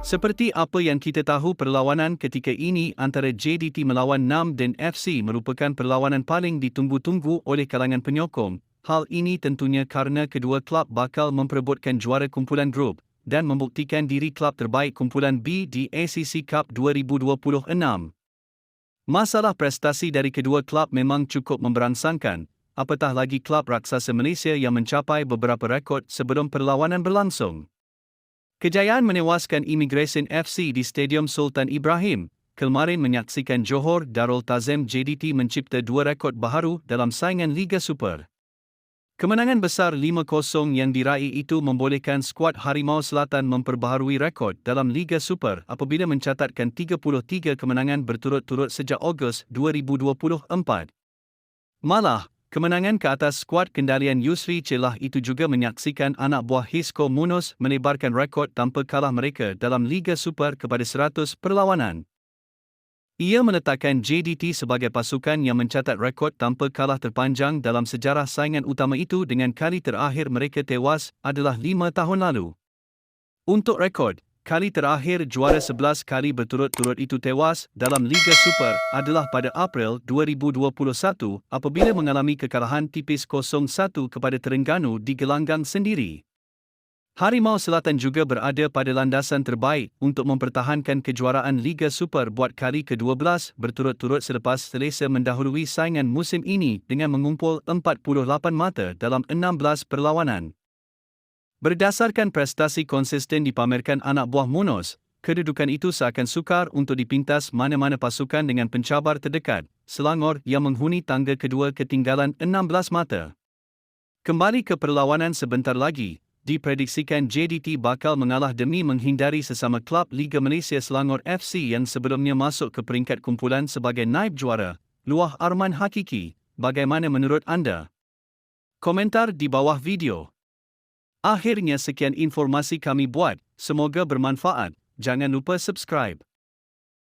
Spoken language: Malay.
Seperti apa yang kita tahu, perlawanan ketika ini antara JDT melawan Namdin FC merupakan perlawanan paling ditunggu-tunggu oleh kalangan penyokong. Hal ini tentunya kerana kedua klub bakal memperebutkan juara kumpulan grup dan membuktikan diri klub terbaik kumpulan B di ACC Cup 2026. Masalah prestasi dari kedua klub memang cukup memberangsangkan, apatah lagi klub raksasa Malaysia yang mencapai beberapa rekod sebelum perlawanan berlangsung. Kejayaan menewaskan Immigration FC di Stadium Sultan Ibrahim kemarin menyaksikan Johor Darul Tazim JDT mencipta dua rekod baharu dalam saingan Liga Super. Kemenangan besar 5-0 yang diraih itu membolehkan skuad Harimau Selatan memperbaharui rekod dalam Liga Super apabila mencatatkan 33 kemenangan berturut-turut sejak Ogos 2024. Malah, kemenangan ke atas skuad kendalian Yusri Celah itu juga menyaksikan anak buah Hisco Munoz menebarkan rekod tanpa kalah mereka dalam Liga Super kepada 100 perlawanan. Ia meletakkan JDT sebagai pasukan yang mencatat rekod tanpa kalah terpanjang dalam sejarah saingan utama itu dengan kali terakhir mereka tewas adalah 5 tahun lalu. Untuk rekod, kali terakhir juara 11 kali berturut-turut itu tewas dalam Liga Super adalah pada April 2021 apabila mengalami kekalahan tipis 0-1 kepada Terengganu di gelanggang sendiri. Harimau Selatan juga berada pada landasan terbaik untuk mempertahankan kejuaraan Liga Super buat kali ke-12 berturut-turut selepas selesa mendahului saingan musim ini dengan mengumpul 48 mata dalam 16 perlawanan. Berdasarkan prestasi konsisten dipamerkan anak buah Munoz, kedudukan itu seakan sukar untuk dipintas mana-mana pasukan dengan pencabar terdekat, Selangor yang menghuni tangga kedua ketinggalan 16 mata. Kembali ke perlawanan sebentar lagi, diprediksikan JDT bakal mengalah demi menghindari sesama klub Liga Malaysia Selangor FC yang sebelumnya masuk ke peringkat kumpulan sebagai naib juara. Luah Arman Hakiki, bagaimana menurut anda? Komentar di bawah video. Akhirnya sekian informasi kami buat, semoga bermanfaat. Jangan lupa subscribe.